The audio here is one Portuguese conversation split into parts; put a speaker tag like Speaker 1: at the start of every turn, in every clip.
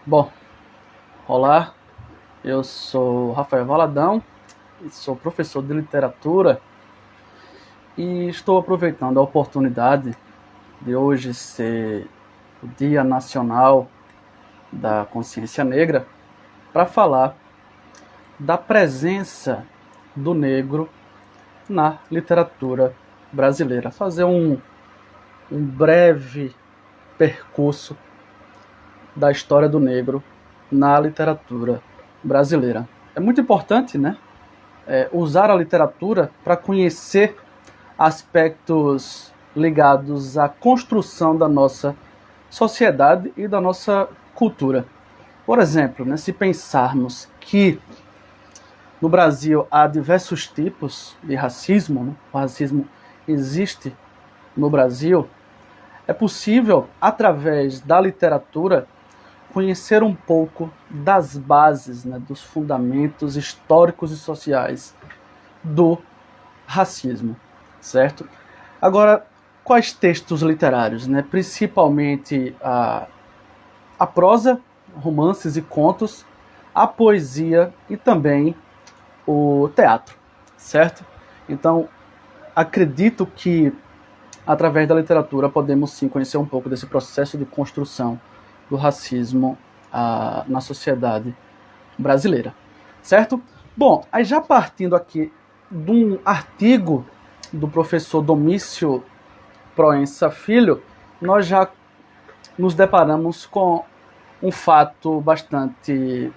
Speaker 1: Bom, olá, eu sou Rafael Valadão, sou professor de literatura e estou aproveitando a oportunidade de hoje ser o Dia Nacional da Consciência Negra para falar da presença do negro na literatura brasileira. Fazer um breve percurso da história do negro na literatura brasileira. É muito importante, né, usar a literatura para conhecer aspectos ligados à construção da nossa sociedade e da nossa cultura. Por exemplo, né, se pensarmos que no Brasil há diversos tipos de racismo, né, o racismo existe no Brasil, é possível, através da literatura, conhecer um pouco das bases, né, dos fundamentos históricos e sociais do racismo, certo? Agora, quais textos literários, né? Principalmente a prosa, romances e contos, a poesia e também o teatro, certo? Então, acredito que através da literatura podemos sim conhecer um pouco desse processo de construção do racismo na sociedade brasileira, certo? Bom, aí já partindo aqui de um artigo do professor Domício Proença Filho, nós já nos deparamos com um fato bastante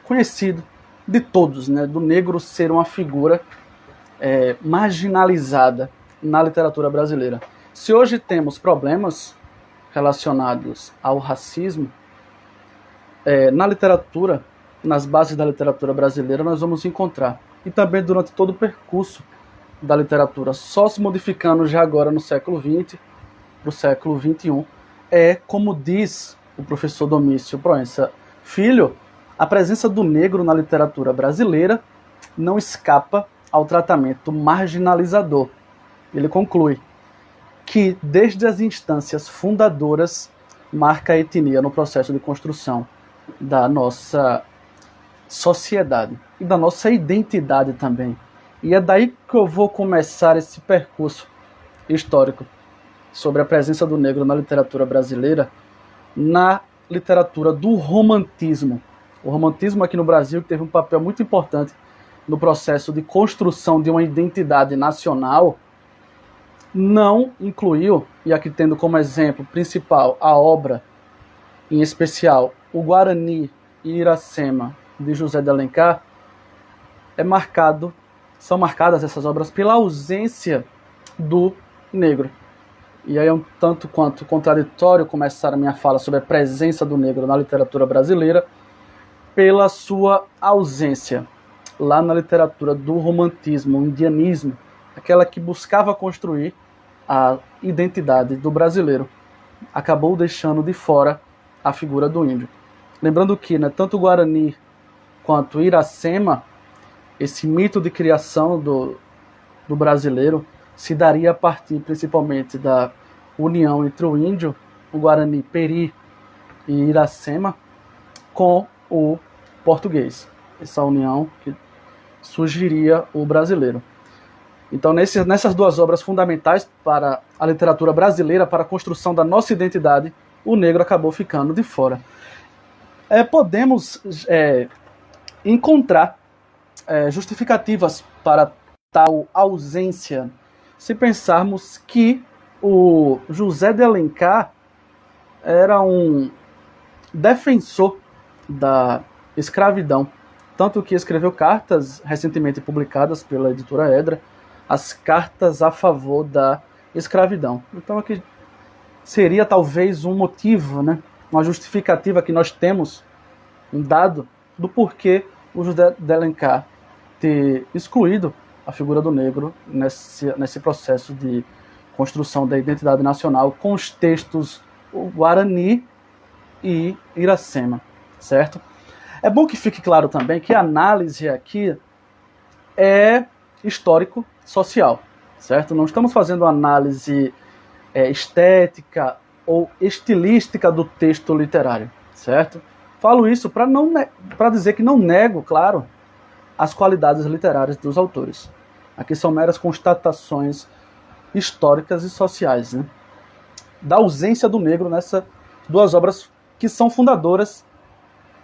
Speaker 1: conhecido de todos, né, do negro ser uma figura marginalizada na literatura brasileira. Se hoje temos problemas relacionados ao racismo, na literatura, nas bases da literatura brasileira, nós vamos encontrar. E também durante todo o percurso da literatura, só se modificando já agora no século XX para o século XXI, como diz o professor Domício Proença Filho, a presença do negro na literatura brasileira não escapa ao tratamento marginalizador. Ele conclui que, desde as instâncias fundadoras, marca a etnia no processo de construção da nossa sociedade e da nossa identidade também. E é daí que eu vou começar esse percurso histórico sobre a presença do negro na literatura brasileira, na literatura do romantismo. O romantismo aqui no Brasil teve um papel muito importante no processo de construção de uma identidade nacional. Não incluiu, e aqui tendo como exemplo principal a obra, em especial o Guarani e Iracema, de José de Alencar, são marcadas essas obras pela ausência do negro. E aí é um tanto quanto contraditório começar a minha fala sobre a presença do negro na literatura brasileira pela sua ausência lá na literatura do romantismo, o indianismo, aquela que buscava construir a identidade do brasileiro, acabou deixando de fora a figura do índio. Lembrando que, né, tanto o Guarani quanto Iracema, esse mito de criação do brasileiro se daria a partir principalmente da união entre o índio, o Guarani Peri e Iracema, com o português. Essa união que surgiria o brasileiro. Então, nessas duas obras fundamentais para a literatura brasileira, para a construção da nossa identidade, o negro acabou ficando de fora. Podemos encontrar justificativas para tal ausência, se pensarmos que o José de Alencar era um defensor da escravidão, tanto que escreveu cartas recentemente publicadas pela editora Edra, as cartas a favor da escravidão. Então aqui seria talvez um motivo, né, uma justificativa que nós temos, um dado do porquê o José de Alencar ter excluído a figura do negro nesse processo de construção da identidade nacional com os textos Guarani e Iracema, certo? É bom que fique claro também que a análise aqui é histórico-social, certo? Não estamos fazendo análise estética ou estilística do texto literário, certo? Falo isso para dizer que não nego, claro, as qualidades literárias dos autores. Aqui são meras constatações históricas e sociais, né? Da ausência do negro nessas duas obras que são fundadoras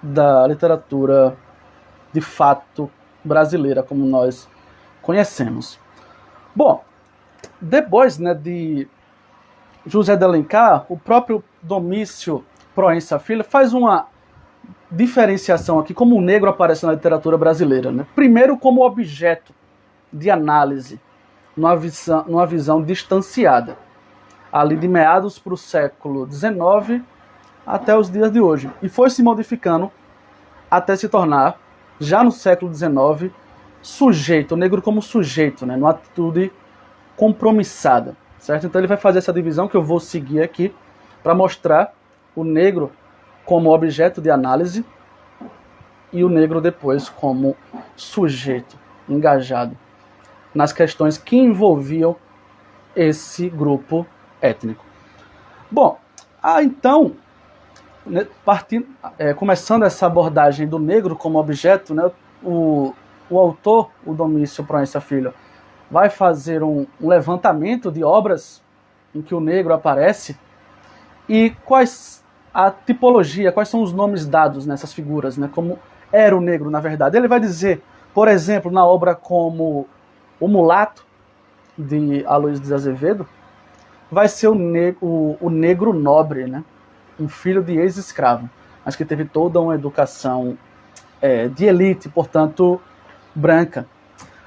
Speaker 1: da literatura de fato brasileira, como nós conhecemos. Bom, depois, né, de José de Alencar, o próprio Domício Proença Filho faz uma diferenciação aqui como o negro aparece na literatura brasileira, né? Primeiro como objeto de análise, numa visão distanciada, ali de meados para o século XIX até os dias de hoje, e foi se modificando até se tornar, já no século XIX, sujeito, o negro como sujeito, né, numa atitude compromissada, certo? Então ele vai fazer essa divisão que eu vou seguir aqui para mostrar o negro como objeto de análise e o negro depois como sujeito engajado nas questões que envolviam esse grupo étnico. Bom, então, né, começando essa abordagem do negro como objeto, né, o autor, o Domício Proença Filho, vai fazer um levantamento de obras em que o negro aparece e quais a tipologia, quais são os nomes dados nessas figuras, né, como era o negro na verdade. Ele vai dizer, por exemplo, na obra como O Mulato, de Aloysio de Azevedo, vai ser o negro nobre, né, um filho de ex-escravo, mas que teve toda uma educação de elite, portanto, branca.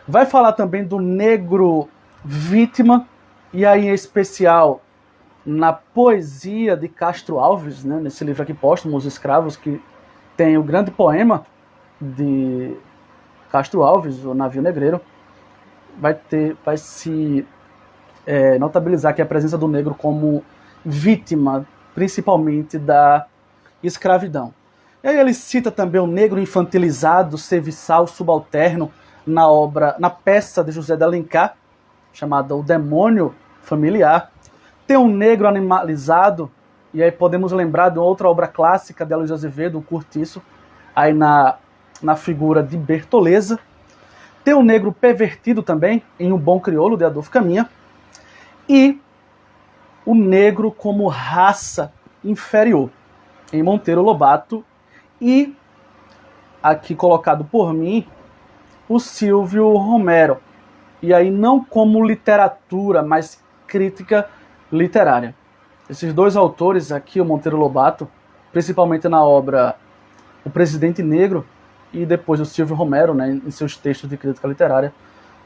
Speaker 1: Vai falar também do negro vítima, e aí em especial na poesia de Castro Alves, né, nesse livro aqui póstumo, Os Escravos, que tem o grande poema de Castro Alves, O Navio Negreiro, vai se notabilizar aqui a presença do negro como vítima, principalmente da escravidão. E aí ele cita também o negro infantilizado, serviçal, subalterno, na peça de José de Alencar, chamada O Demônio Familiar. Tem um negro animalizado, e aí podemos lembrar de outra obra clássica de Aloysio Azevedo, O Curtiço, aí na figura de Bertoleza. Tem um negro pervertido também, em Um Bom Crioulo, de Adolfo Caminha. E o negro como raça inferior, em Monteiro Lobato. E, aqui colocado por mim, o Silvio Romero. E aí não como literatura, mas crítica literária. Esses dois autores aqui, o Monteiro Lobato, principalmente na obra O Presidente Negro, e depois o Silvio Romero, né, em seus textos de crítica literária,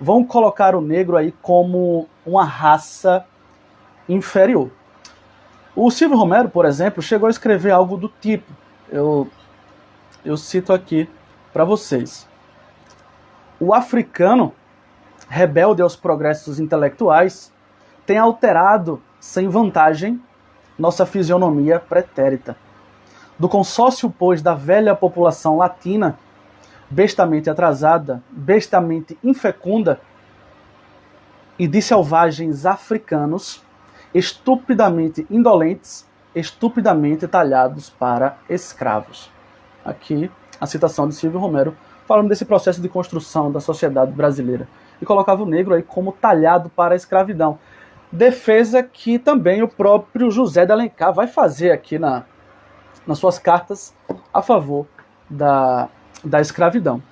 Speaker 1: vão colocar o negro aí como uma raça inferior. O Silvio Romero, por exemplo, chegou a escrever algo do tipo, eu cito aqui para vocês: o africano, rebelde aos progressos intelectuais, tem alterado, sem vantagem, nossa fisionomia pretérita. Do consórcio, pois, da velha população latina, bestamente atrasada, bestamente infecunda, e de selvagens africanos, estupidamente indolentes, estupidamente talhados para escravos. Aqui a citação de Silvio Romero, falando desse processo de construção da sociedade brasileira, e colocava o negro aí como talhado para a escravidão. Defesa que também o próprio José de Alencar vai fazer aqui nas suas cartas a favor da escravidão.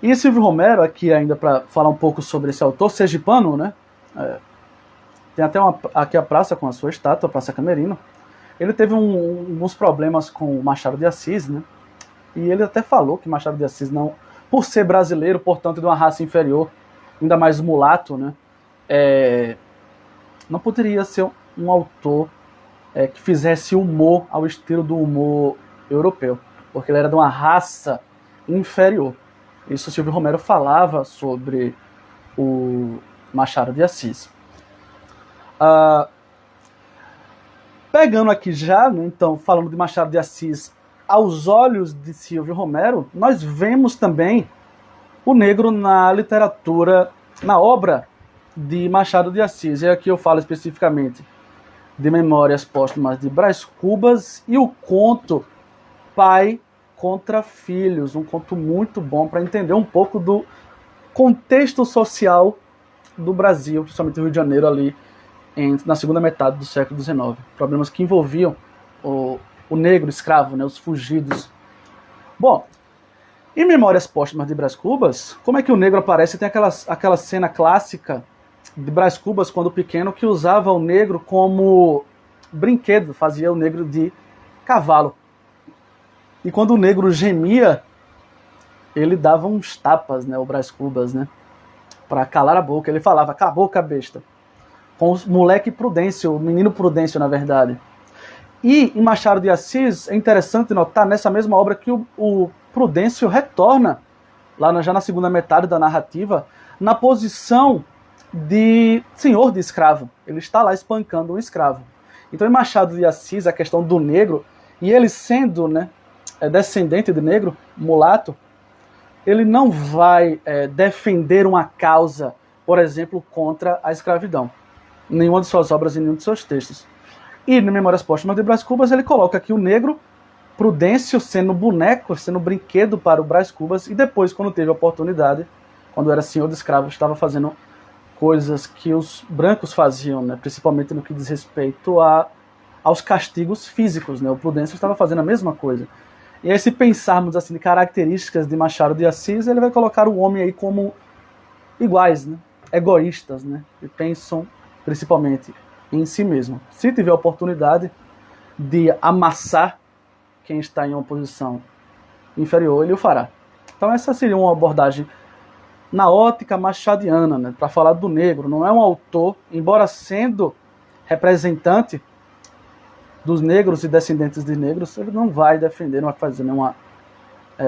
Speaker 1: E Silvio Romero, aqui ainda para falar um pouco sobre esse autor sergipano, né? Tem até aqui a praça com a sua estátua, a Praça Camerino. Ele teve alguns problemas com o Machado de Assis, né? E ele até falou que Machado de Assis, não, por ser brasileiro, portanto de uma raça inferior, ainda mais mulato, né? Não poderia ser um autor que fizesse humor ao estilo do humor europeu, porque ele era de uma raça inferior. Isso Silvio Romero falava sobre o Machado de Assis. Pegando aqui já, né, então, falando de Machado de Assis, aos olhos de Silvio Romero, nós vemos também o negro na literatura, na obra de Machado de Assis. E aqui eu falo especificamente de Memórias Póstumas de Brás Cubas e o conto pai contra filhos, um conto muito bom para entender um pouco do contexto social do Brasil, principalmente do Rio de Janeiro ali na segunda metade do século XIX. Problemas que envolviam o negro escravo, né, os fugidos. Bom, em Memórias Póstumas de Brás Cubas, como é que o negro aparece? Tem aquela cena clássica de Brás Cubas, quando pequeno, que usava o negro como brinquedo, fazia o negro de cavalo. E quando o negro gemia, ele dava uns tapas, né, o Brás Cubas, né, para calar a boca. Ele falava, cala a boca, besta. Com o moleque Prudêncio, o menino Prudêncio, na verdade. E em Machado de Assis, é interessante notar nessa mesma obra que o Prudêncio retorna, já na segunda metade da narrativa, na posição de senhor de escravo. Ele está lá espancando um escravo. Então em Machado de Assis, a questão do negro, e ele sendo, né, descendente de negro, mulato, ele não vai defender uma causa, por exemplo, contra a escravidão. Em nenhuma de suas obras e nenhum de seus textos. E no Memórias Póstumas de Brás Cubas ele coloca aqui o negro Prudêncio sendo boneco, sendo brinquedo para o Brás Cubas, e depois, quando teve a oportunidade, quando era senhor de escravos, estava fazendo coisas que os brancos faziam, né, principalmente no que diz respeito aos castigos físicos. Né, o Prudêncio estava fazendo a mesma coisa. E aí, se pensarmos assim, de características de Machado de Assis, ele vai colocar o homem aí como iguais, né, egoístas, né, que pensam principalmente em si mesmo. Se tiver a oportunidade de amassar quem está em uma posição inferior, ele o fará. Então essa seria uma abordagem na ótica machadiana, né, para falar do negro. Não é um autor, embora sendo representante dos negros e descendentes de negros, ele não vai defender, não vai fazer nenhuma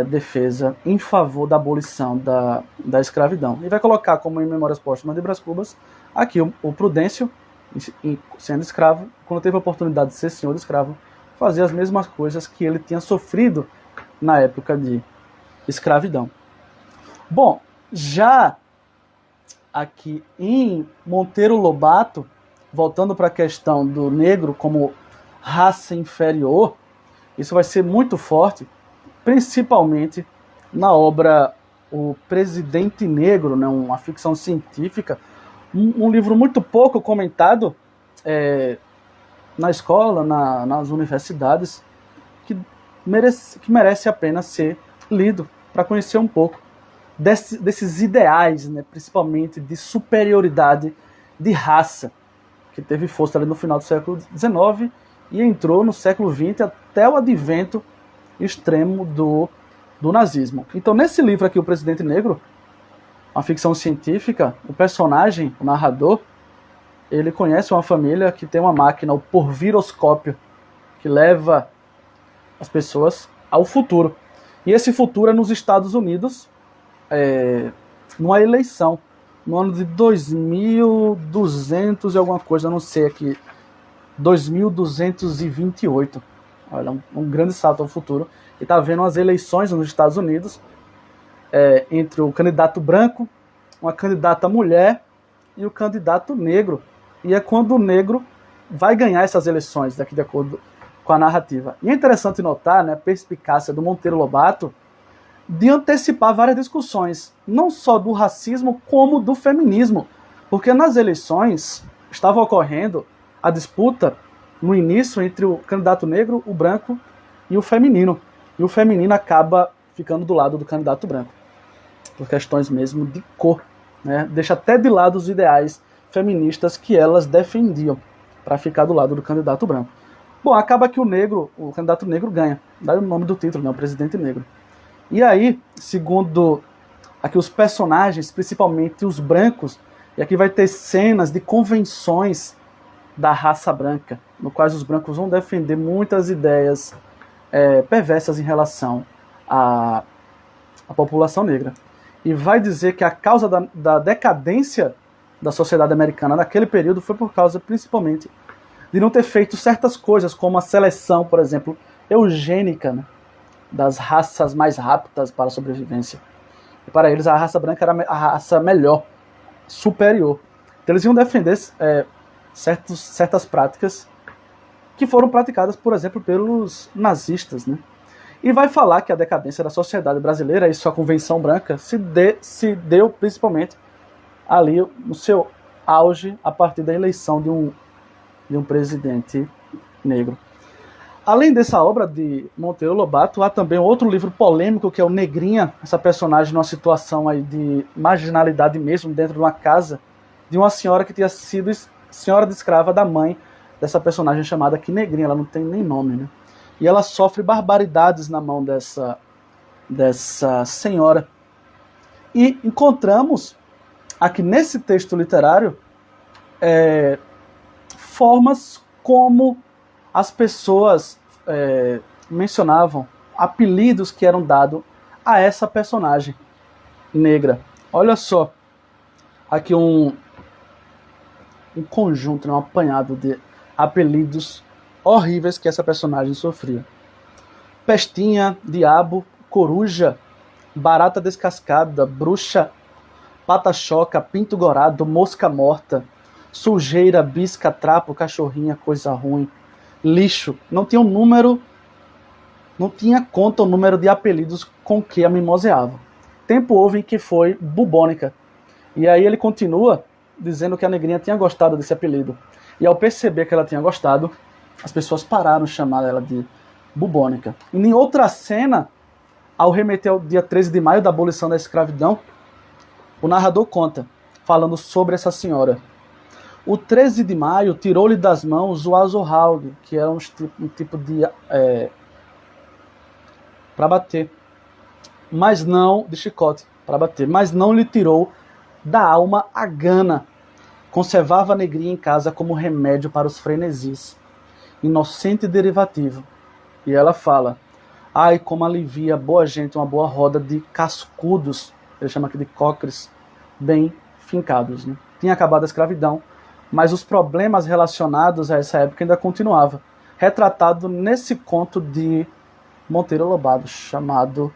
Speaker 1: defesa em favor da abolição da escravidão. E vai colocar, como em Memórias Póstumas de Brás Cubas, aqui o Prudêncio, sendo escravo, quando teve a oportunidade de ser senhor de escravo, fazer as mesmas coisas que ele tinha sofrido na época de escravidão. Bom, já aqui em Monteiro Lobato, voltando para a questão do negro como raça inferior, isso vai ser muito forte, principalmente na obra O Presidente Negro, né, uma ficção científica, um livro muito pouco comentado na escola, nas universidades, que merece a pena ser lido para conhecer um pouco desses ideais, né, principalmente de superioridade de raça, que teve força ali no final do século XIX e entrou no século XX até o advento extremo do nazismo. Então, nesse livro aqui, O Presidente Negro, uma ficção científica, o personagem, o narrador, ele conhece uma família que tem uma máquina, o porviroscópio, que leva as pessoas ao futuro. E esse futuro é nos Estados Unidos, numa eleição, no ano de 2200 e alguma coisa, não sei aqui, 2228. Olha, um grande salto ao futuro. E está havendo as eleições nos Estados Unidos, entre o candidato branco, uma candidata mulher e o candidato negro. E é quando o negro vai ganhar essas eleições, daqui de acordo com a narrativa. E é interessante notar, né, a perspicácia do Monteiro Lobato de antecipar várias discussões, não só do racismo, como do feminismo. Porque nas eleições estava ocorrendo a disputa, no início, entre o candidato negro, o branco e o feminino. E o feminino acaba ficando do lado do candidato branco, por questões mesmo de cor, né? Deixa até de lado os ideais feministas que elas defendiam, para ficar do lado do candidato branco. Bom, acaba que o candidato negro ganha, dá o nome do título, né? O Presidente Negro. E aí, segundo aqui os personagens, principalmente os brancos, e aqui vai ter cenas de convenções da raça branca, no quais os brancos vão defender muitas ideias perversas em relação à população negra. E vai dizer que a causa da decadência da sociedade americana naquele período foi por causa, principalmente, de não ter feito certas coisas, como a seleção, por exemplo, eugênica, né, das raças mais rápidas para a sobrevivência. E para eles, a raça branca era a raça melhor, superior. Então eles iam defender certas práticas que foram praticadas, por exemplo, pelos nazistas, né? E vai falar que a decadência da sociedade brasileira e sua convenção branca se deu principalmente ali no seu auge a partir da eleição de um presidente negro. Além dessa obra de Monteiro Lobato, há também outro livro polêmico que é o Negrinha, essa personagem numa situação aí de marginalidade mesmo, dentro de uma casa de uma senhora que tinha sido senhora de escrava da mãe dessa personagem chamada aqui Negrinha, ela não tem nem nome, né? E ela sofre barbaridades na mão dessa senhora. E encontramos aqui nesse texto literário formas como as pessoas mencionavam apelidos que eram dados a essa personagem negra. Olha só, aqui um conjunto, um apanhado de apelidos horríveis que essa personagem sofria. Pestinha, diabo, coruja, barata descascada, bruxa, pata-choca, pinto gorado, mosca morta, sujeira, bisca, trapo, cachorrinha, coisa ruim, lixo. Não tinha não tinha conta o número de apelidos com que a mimoseava. Tempo houve em que foi bubônica. E aí ele continua dizendo que a Negrinha tinha gostado desse apelido. E ao perceber que ela tinha gostado, as pessoas pararam de chamar ela de bubônica. E em outra cena, ao remeter ao dia 13 de maio da abolição da escravidão, o narrador conta, falando sobre essa senhora. O 13 de maio tirou-lhe das mãos o azorrague, que era um tipo de... para bater. Mas não... de chicote, para bater. Mas não lhe tirou da alma a gana. Conservava a Negrinha em casa como remédio para os frenesis. Inocente derivativo. E ela fala, ai, como alivia boa gente uma boa roda de cascudos, ele chama aqui de cocres, bem fincados. Né? Tinha acabado a escravidão, mas os problemas relacionados a essa época ainda continuavam, retratado nesse conto de Monteiro Lobato, chamado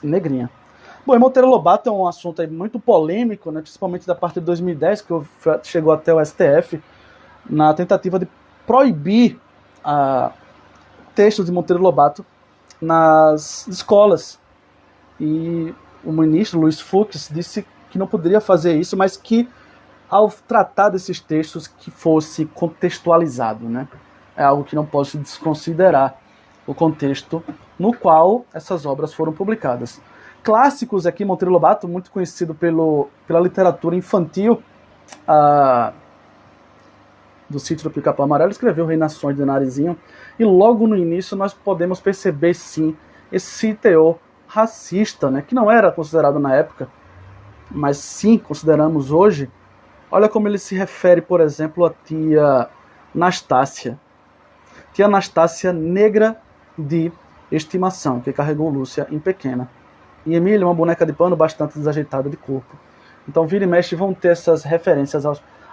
Speaker 1: Negrinha. Bom, e Monteiro Lobato é um assunto aí muito polêmico, né, principalmente da parte de 2010, que chegou até o STF, na tentativa de proibir textos de Monteiro Lobato nas escolas. E o ministro Luiz Fux disse que não poderia fazer isso, mas que ao tratar desses textos que fosse contextualizado, né? É algo que não pode se desconsiderar o contexto no qual essas obras foram publicadas. Clássicos aqui, Monteiro Lobato, muito conhecido pela literatura infantil, do Sítio do Pica-Pau Amarelo, escreveu Reinações de Narizinho, e logo no início nós podemos perceber, sim, esse teor racista, né, que não era considerado na época, mas sim consideramos hoje. Olha como ele se refere, por exemplo, a tia Anastácia. Tia Anastácia, negra de estimação, que carregou Lúcia em pequena. E Emília, uma boneca de pano bastante desajeitada de corpo. Então, vira e mexe, vão ter essas referências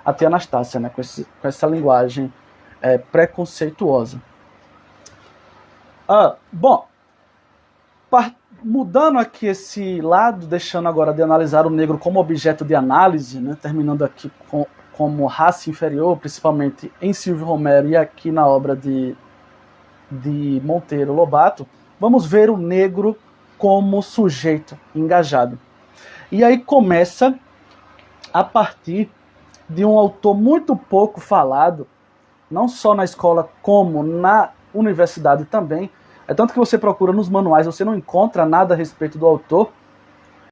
Speaker 1: a tia Anastácia, né, com essa linguagem preconceituosa. Bom, mudando aqui esse lado, deixando agora de analisar o negro como objeto de análise, né, terminando aqui como raça inferior, principalmente em Silvio Romero e aqui na obra de Monteiro Lobato, vamos ver o negro como sujeito engajado. E aí começa a partir de um autor muito pouco falado, não só na escola como na universidade também. É tanto que você procura nos manuais, você não encontra nada a respeito do autor,